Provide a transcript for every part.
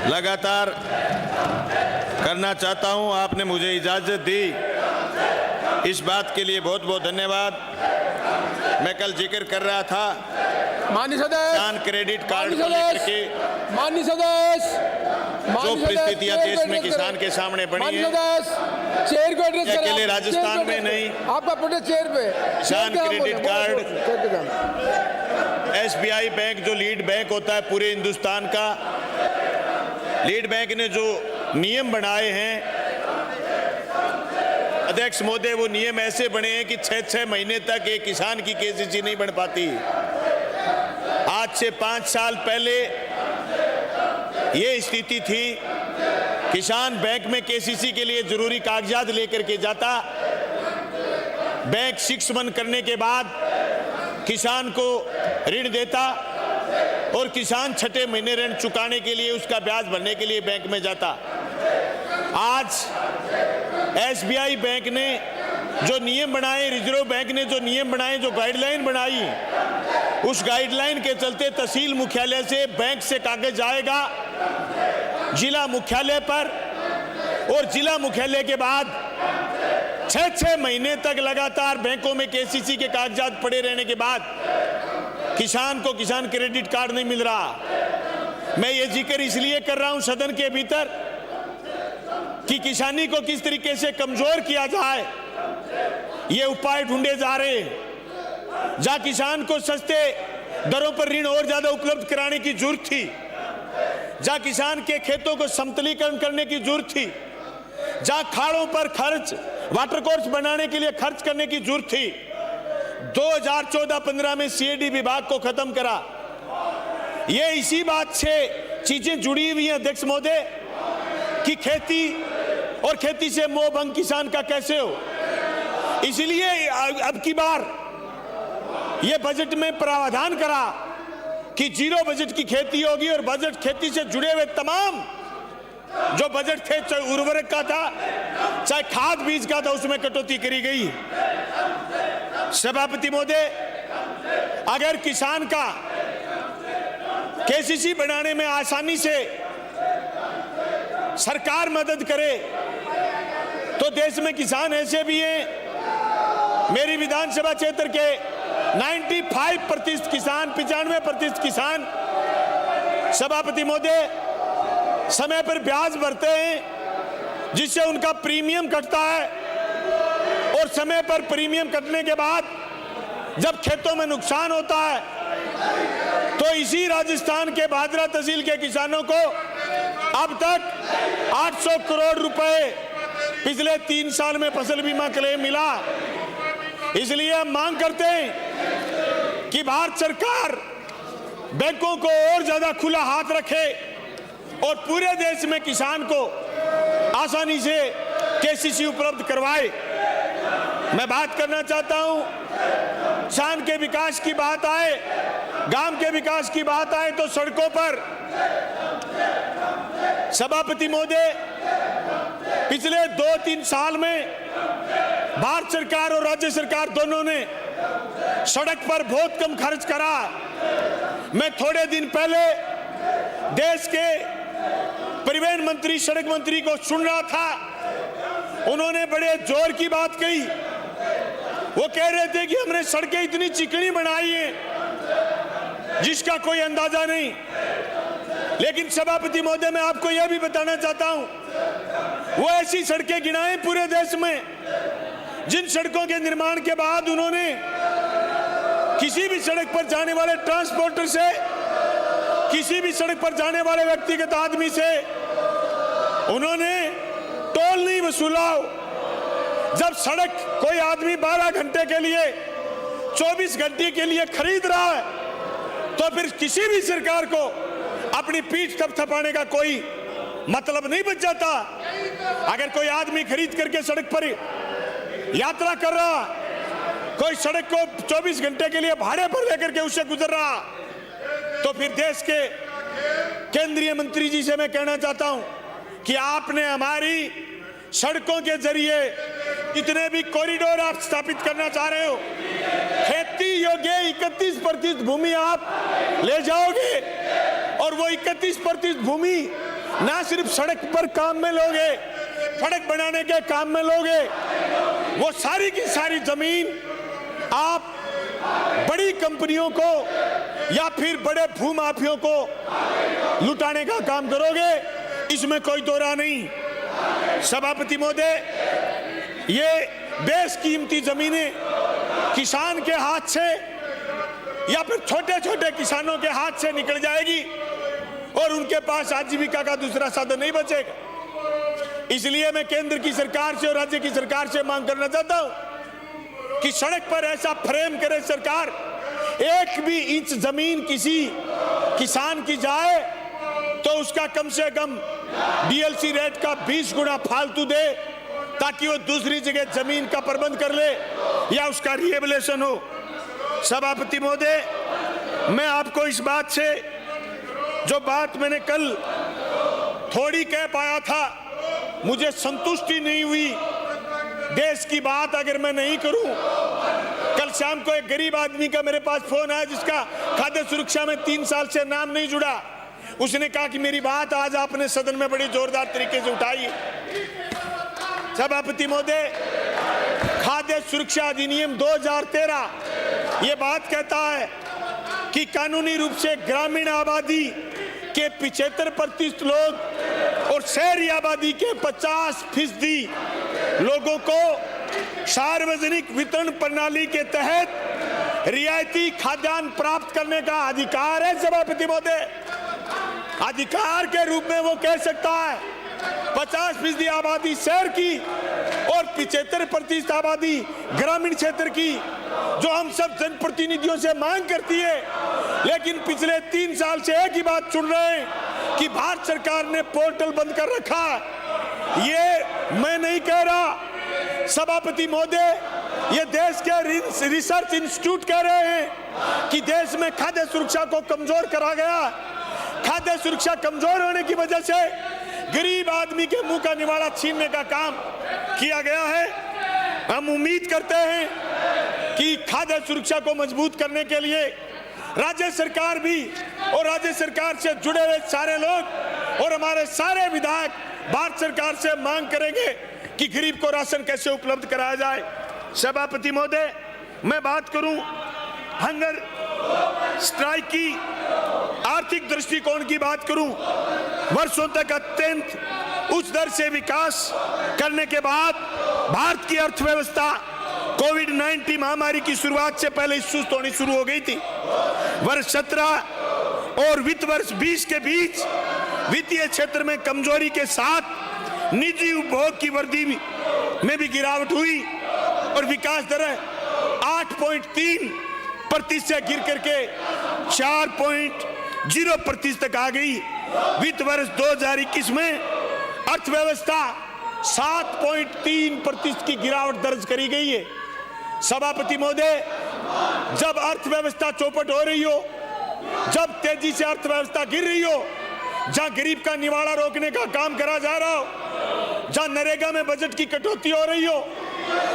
लगातार करना चाहता हूं। आपने मुझे इजाजत दी, इस बात के लिए बहुत बहुत धन्यवाद। मैं कल जिक्र कर रहा था माननीय सदस्य, किसान क्रेडिट कार्ड को लेकर के माननीय सदस्य, जो परिस्थितियां देश में किसान के सामने बनी है, चेयर को एड्रेस करें। अकेले राजस्थान में नहीं, आपका प्रोटेस्ट चेयर पे किसान क्रेडिट कार्ड, SBI बैंक जो लीड बैंक होता है पूरे हिंदुस्तान का, लीड बैंक ने जो नियम बनाए हैं अध्यक्ष महोदय, वो नियम ऐसे बने हैं कि 6-6 महीने तक एक किसान की KCC नहीं बन पाती। आज से 5 साल पहले ये स्थिति थी, किसान बैंक में KCC के लिए जरूरी कागजात लेकर के जाता, बैंक 6 मंथ करने के बाद किसान को ऋण देता और किसान 6ठे महीने ऋण चुकाने के लिए उसका ब्याज भरने के लिए बैंक में जाता। आज SBI बैंक ने जो नियम बनाए, रिजर्व बैंक ने जो नियम बनाए, जो गाइडलाइन बनाई, उस गाइडलाइन के चलते तहसील मुख्यालय से बैंक से कागज आएगा जिला मुख्यालय पर, और जिला मुख्यालय के बाद 6-6 महीने तक लगातार बैंकों में KCC के कागजात पड़े रहने के बाद किसान को किसान क्रेडिट कार्ड नहीं मिल रहा। मैं ये जिक्र इसलिए कर रहा हूं सदन के भीतर कि किसानी को किस तरीके से कमजोर किया जाए, ये उपाय ढूंढे जा रहे हैं। जहां किसान को सस्ते दरों पर ऋण और ज्यादा उपलब्ध कराने की जरूरत थी, जहां किसान के खेतों को समतलीकरण करने की जरूरत थी, जहां खाड़ों पर खर्च, वाटर कोर्स बनाने के लिए खर्च करने की जरूरत थी, 2014-15 में CAD विभाग को खत्म करा। ये इसी बात से चीजें जुड़ी हुई हैं अध्यक्ष महोदय कि खेती और खेती से मोह भंग किसान का कैसे हो। इसलिए अब की बार ये बजट में प्रावधान करा कि 0 बजट की खेती होगी और बजट खेती से जुड़े हुए तमाम जो बजट थे, चाहे उर्वरक का था, चाहे खाद बीज का था, उसमें कटौती करी गई। सभापति महोदय, अगर किसान का KCC बनाने में आसानी से सरकार मदद करे तो देश में किसान ऐसे भी हैं, मेरी विधानसभा क्षेत्र के 95% किसान, 95% किसान सभापति महोदय समय पर ब्याज भरते हैं, जिससे उनका प्रीमियम कटता है, और समय पर प्रीमियम कटने के बाद जब खेतों में नुकसान होता है तो इसी राजस्थान के भादरा तहसील के किसानों को अब तक 800 करोड़ रुपए पिछले 3 साल में फसल बीमा क्लेम मिला। इसलिए हम मांग करते हैं कि भारत सरकार बैंकों को और ज्यादा खुला हाथ रखे और पूरे देश में किसान को आसानी से KCC उपलब्ध करवाए। मैं बात करना चाहता हूं, किसान के विकास की बात आए, गांव के विकास की बात आए तो सड़कों पर सभापति महोदय पिछले 2-3 साल में भारत सरकार और राज्य सरकार दोनों ने सड़क पर बहुत कम खर्च करा। मैं थोड़े दिन पहले देश के परिवहन मंत्री, सड़क मंत्री को सुन रहा था, उन्होंने बड़े जोर की बात कही। वो कह रहे थे कि हमने सड़कें इतनी चिकनी बनाई हैं जिसका कोई अंदाजा नहीं। लेकिन सभापति महोदय, मैं आपको यह भी बताना चाहता हूं, वो ऐसी सड़कें गिनाएं पूरे देश में जिन सड़कों के निर्माण के बाद उन्होंने किसी भी सड़क पर जाने वाले ट्रांसपोर्टर से, किसी भी सड़क पर जाने वाले व्यक्तिगत आदमी से उन्होंने टोल नहीं वसूला। जब सड़क कोई आदमी 12 घंटे के लिए, 24 घंटे के लिए खरीद रहा है तो फिर किसी भी सरकार को अपनी पीठ थपथपाने का कोई मतलब नहीं बच जाता। अगर कोई आदमी खरीद करके सड़क पर यात्रा कर रहा, कोई सड़क को 24 घंटे के लिए भाड़े पर लेकर के उससे गुजर रहा, तो फिर देश के केंद्रीय मंत्री जी से मैं कहना चाहता हूं कि आपने हमारी सड़कों के जरिए जितने भी कॉरिडोर आप स्थापित करना चाह रहे हो, खेती योग्य 31% भूमि आप ले जाओगे और वो 31% भूमि ना सिर्फ सड़क पर काम में लोग हैं, सड़क बनाने के काम में लोग हैं, वो सारी की सारी जमीन आप बड़ी कंपनियों को या फिर बड़े भूमाफियों को लुटाने का काम करोगे, इसमें कोई दो राय नहीं। सभापति महोदय, ये बेशकीमती जमीनें किसान के हाथ से या फिर छोटे छोटे किसानों के हाथ से निकल जाएगी और उनके पास आजीविका का दूसरा साधन नहीं बचेगा। इसलिए मैं केंद्र की सरकार से और राज्य की सरकार से मांग करना चाहता हूं कि सड़क पर ऐसा फ्रेम करे सरकार, एक भी इंच जमीन किसी किसान की जाए तो उसका कम से कम डीएलसी रेट का 20 गुना फालतू दे, ताकि वो दूसरी जगह जमीन का प्रबंध कर ले या उसका रिहेबिलिटेशन हो। सभापति महोदय, मैं आपको इस बात से, जो बात मैंने कल थोड़ी कह पाया था, मुझे संतुष्टि नहीं हुई। देश की बात अगर मैं नहीं करूं, कल शाम को एक गरीब आदमी का मेरे पास फोन आया जिसका खाद्य सुरक्षा में 3 साल से नाम नहीं जुड़ा। उसने कहा कि मेरी बात आज आपने सदन में बड़ी जोरदार तरीके से उठाई। सभापति महोदय, खाद्य सुरक्षा अधिनियम 2013 ये बात कहता है कि कानूनी रूप से ग्रामीण आबादी के 75% लोग और शहरी आबादी के 50% लोगों को सार्वजनिक वितरण प्रणाली के तहत रियायती खाद्यान्न प्राप्त करने का अधिकार है। सभापति महोदय, अधिकार के रूप में वो कह सकता है 50% आबादी शहर की और 75% आबादी ग्रामीण क्षेत्र की, जो हम सब जनप्रतिनिधियों से मांग करती है। लेकिन पिछले 3 साल से एक ही बात सुन रहे हैं कि भारत सरकार ने पोर्टल बंद कर रखा। ये मैं नहीं कह रहा सभापति महोदय, ये देश के रिसर्च इंस्टीट्यूट कह रहे हैं कि देश में खाद्य सुरक्षा को कमजोर करा गया। खाद्य सुरक्षा कमजोर होने की वजह से गरीब आदमी के मुंह का निवाला छीनने का काम किया गया है। हम उम्मीद करते हैं कि खाद्य सुरक्षा को मजबूत करने के लिए राज्य सरकार भी और राज्य सरकार से जुड़े हुए सारे लोग और हमारे सारे विधायक भारत सरकार से मांग करेंगे कि गरीब को राशन कैसे उपलब्ध कराया जाए। सभापति महोदय, मैं बात करूं हंगर स्ट्राइक की आर्थिक दृष्टिकोण की बात करूं, वर्षों तक अत्यंत उच्च दर से विकास करने के बाद भारत की अर्थव्यवस्था कोविड-19 महामारी की शुरुआत से पहले ही सुस्त होनी शुरू हो गई थी। वर्ष 17 और वित्त वर्ष 20 के बीच वित्तीय क्षेत्र में कमजोरी के साथ निजी उपभोग की वृद्धि में भी गिरावट हुई और विकास दर 8.3% से गिर करके 4.0% तक आ गई। वित्त वर्ष 2021 में अर्थव्यवस्था 7.3% की गिरावट दर्ज करी गई है। सभापति महोदय, जब अर्थव्यवस्था चौपट हो रही हो, जब तेजी से अर्थव्यवस्था गिर रही हो, जहां गरीब का निवाड़ा रोकने का काम करा जा रहा हो, जहां नरेगा में बजट की कटौती हो रही हो,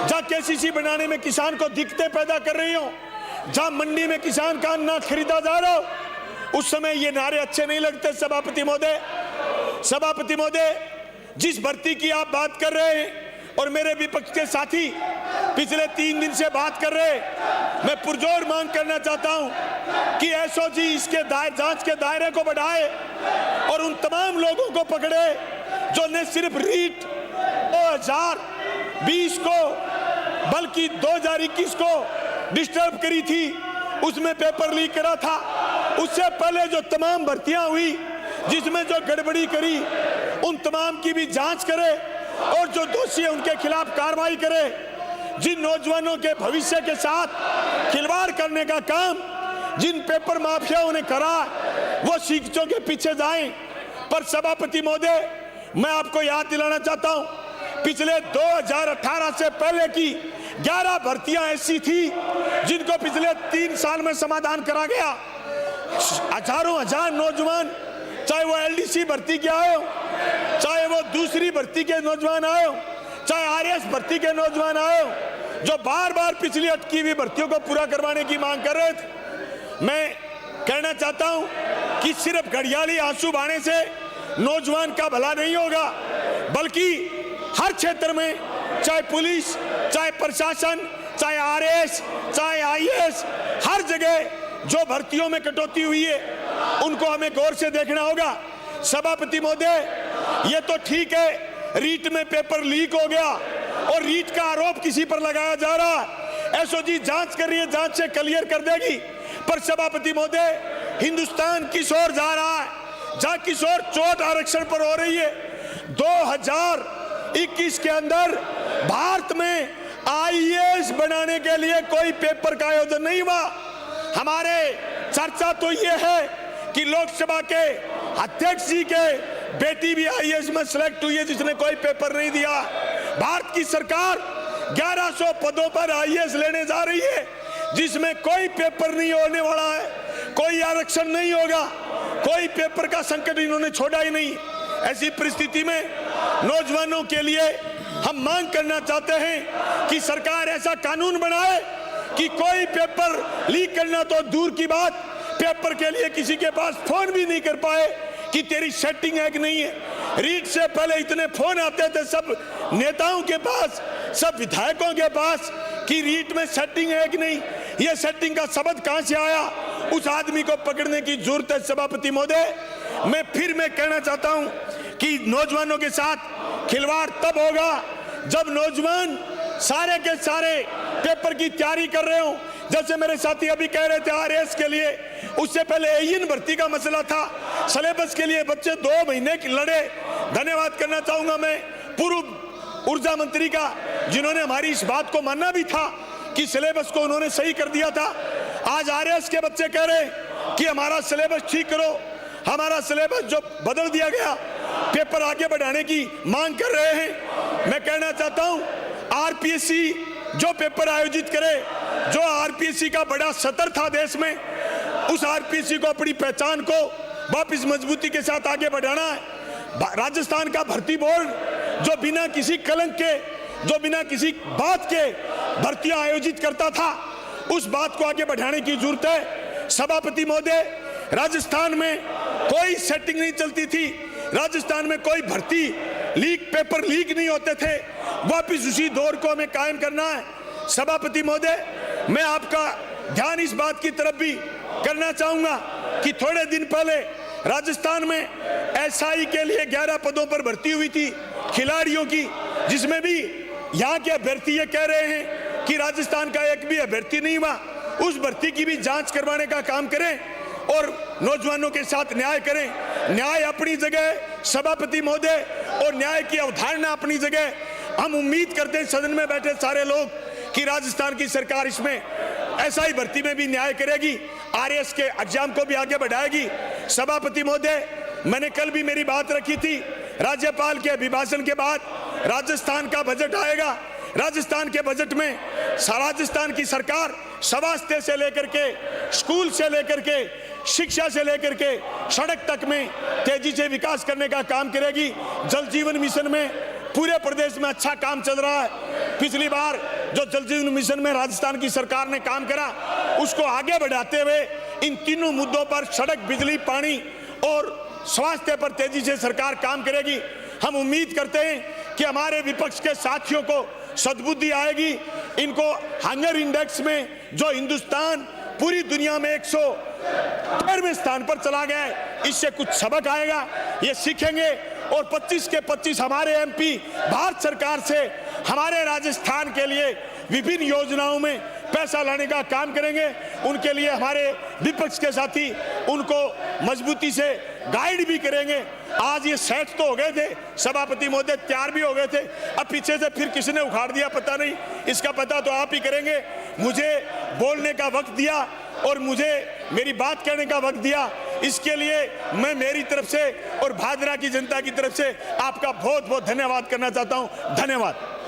जहां केसीसी बनाने में किसान को दिक्कतें पैदा कर रही हो, जहां मंडी में किसान का अन्न खरीदा जा रहा हो, उस समय ये नारे अच्छे नहीं लगते। सभापति महोदय, जिस भर्ती की आप बात कर रहे हैं और मेरे विपक्ष के साथी पिछले 3 दिन से बात कर रहे हैं, मैं पुरजोर मांग करना चाहता हूं कि एसओजी इसके जांच के दायरे को बढ़ाए और उन तमाम लोगों को पकड़े जो न सिर्फ रीट 2020 को बल्कि 2021 को डिस्टर्ब करी थी, उसमें पेपर लीक करा था। उससे पहले जो तमाम भर्तियां हुई जिसमें जो गड़बड़ी करी, उन तमाम की भी जांच करे और जो दोषी है उनके खिलाफ कार्रवाई करे। जिन नौजवानों के भविष्य के साथ खिलवाड़ करने का काम जिन पेपर माफियाओं ने करा, वो शिक्षकों के पीछे जाएं। पर सभापति महोदय, मैं आपको याद दिलाना चाहता हूं, पिछले 2018 से पहले की 11 भर्तियां ऐसी थी जिनको पिछले 3 साल में समाधान करा गया। हजारों हजार नौजवान, चाहे वो एलडीसी भर्ती के आए हो, चाहे वो दूसरी भर्ती के नौजवान आए हो, चाहे आरएस भर्ती के नौजवान आए हो, जो बार बार पिछली अटकी हुई भर्तियों को पूरा करवाने की मांग कर रहे थे। मैं कहना चाहता हूं कि सिर्फ घड़ियाली आंसू बहाने से नौजवान का भला नहीं होगा, बल्कि हर क्षेत्र में, चाहे पुलिस, चाहे प्रशासन, चाहे आरएस, चाहे आईएएस, हर जगह जो भर्तियों में कटौती हुई है उनको हमें गौर से देखना होगा। सभापति महोदय, ये तो ठीक है, रीट में पेपर लीक हो गया और रीट का आरोप किसी पर लगाया जा रहा है। एसओजी जांच कर रही है, जांच से क्लियर कर देगी। पर सभापति महोदय, हिंदुस्तान किस ओर जा रहा है, जहां किस ओर चोट आरक्षण पर हो रही है। 2021 के अंदर भारत में आईएएस बनाने के लिए कोई पेपर का आयोजन नहीं हुआ। हमारे चर्चा तो ये है कि लोकसभा के अध्यक्ष जी के बेटी भी आईएएस में सिलेक्ट हुई है, जिसने कोई पेपर नहीं दिया। भारत की सरकार 1100 पदों पर आईएएस लेने जा रही है, जिसमें कोई पेपर नहीं होने वाला है, कोई आरक्षण नहीं होगा, कोई पेपर का संकट इन्होंने छोड़ा ही नहीं। ऐसी परिस्थिति में नौजवानों के लिए हम मांग करना चाहते हैं कि सरकार ऐसा कानून बनाए कि कोई पेपर लीक करना तो दूर की बात, पेपर के लिए किसी के पास फोन भी नहीं कर पाए कि तेरी सेटिंग है कि नहीं है। रीट से पहले इतने फोन आते थे सब नेताओं के पास, सब विधायकों के पास कि रीट में सेटिंग है कि नहीं। ये सेटिंग का शब्द कहां से आया, उस आदमी को पकड़ने की जरूरत है। सभापति महोदय, मैं कहना चाहता हूं कि नौजवानों के साथ खिलवाड़ तब होगा जब नौजवान सारे के सारे पेपर की तैयारी कर रहे हो। जैसे मेरे साथी अभी कह रहे थे आरएएस के लिए, उससे पहले एईएन भर्ती का मसला था, सिलेबस के लिए बच्चे 2 महीने की लड़े। धन्यवाद करना चाहूंगा मैं पूर्व ऊर्जा मंत्री का, जिन्होंने हमारी इस बात को मानना भी था कि सिलेबस को उन्होंने सही कर दिया था। आज आरएएस के बच्चे कह रहे हैं कि हमारा सिलेबस ठीक करो, हमारा सिलेबस जो बदल दिया गया, पेपर आगे बढ़ाने की मांग कर रहे हैं। मैं कहना चाहता हूं, आरपीएससी जो पेपर आयोजित करे, जो आरपीएससी का बड़ा सतर था देश में, उस आरपीएससी को अपनी पहचान को वापस मजबूती के साथ आगे बढ़ाना है। राजस्थान का भर्ती बोर्ड जो बिना किसी कलंक के, जो बिना किसी बात के भर्तियां आयोजित करता था, उस बात को आगे बढ़ाने की जरूरत है। सभापति महोदय, राजस्थान में कोई सेटिंग नहीं चलती थी, राजस्थान में कोई भर्ती पेपर लीक नहीं होते थे। वापिस उसी दौर को हमें कायम करना है। सभापति महोदय, मैं आपका ध्यान इस बात की तरफ भी करना चाहूंगा कि थोड़े दिन पहले राजस्थान में एसआई के लिए 11 पदों पर भर्ती हुई थी खिलाड़ियों की, जिसमें भी यहाँ के अभ्यर्थी ये कह रहे हैं कि राजस्थान का एक भी अभ्यर्थी नहीं हुआ। उस भर्ती की भी जांच करवाने का काम करें और नौजवानों के साथ न्याय करें। न्याय अपनी जगह सभापति महोदय, और न्याय की अवधारणा अपनी जगह। हम उम्मीद करते हैं सदन में बैठे सारे लोग कि राजस्थान की सरकार इसमें एसआई भर्ती में भी न्याय करेगी, आरएएस के एग्जाम को भी आगे बढ़ाएगी। सभापति महोदय, मैंने कल भी मेरी बात रखी थी, राज्यपाल के अभिभाषण के बाद राजस्थान का बजट आएगा। राजस्थान के बजट में राजस्थान की सरकार स्वास्थ्य से लेकर के, स्कूल से लेकर के, शिक्षा से लेकर के सड़क तक में तेजी से विकास करने का काम करेगी। जल जीवन मिशन में पूरे प्रदेश में अच्छा काम चल रहा है। पिछली बार जो जल जीवन मिशन में राजस्थान की सरकार ने काम करा, उसको आगे बढ़ाते हुए इन तीनों मुद्दों पर, सड़क, बिजली, पानी और स्वास्थ्य पर तेजी से सरकार काम करेगी। हम उम्मीद करते हैं कि हमारे विपक्ष के साथियों को सद्बुद्धि आएगी। इनको हंगर इंडेक्स में जो हिंदुस्तान पूरी दुनिया में 113वें स्थान पर चला गया है, इससे कुछ सबक आएगा, ये सीखेंगे। और 25 के 25 हमारे एमपी भारत सरकार से हमारे राजस्थान के लिए विभिन्न योजनाओं में पैसा लाने का काम करेंगे। उनके लिए हमारे विपक्ष के साथी उनको मजबूती से गाइड भी करेंगे। आज ये सेट तो हो गए थे, सभापति महोदय तैयार भी हो गए थे, अब पीछे से फिर किसी ने उखाड़ दिया पता नहीं, इसका पता तो आप ही करेंगे। मुझे बोलने का वक्त दिया और मुझे मेरी बात कहने का वक्त दिया, इसके लिए मैं मेरी तरफ से और भादरा की जनता की तरफ से आपका बहुत बहुत धन्यवाद करना चाहता हूं। धन्यवाद।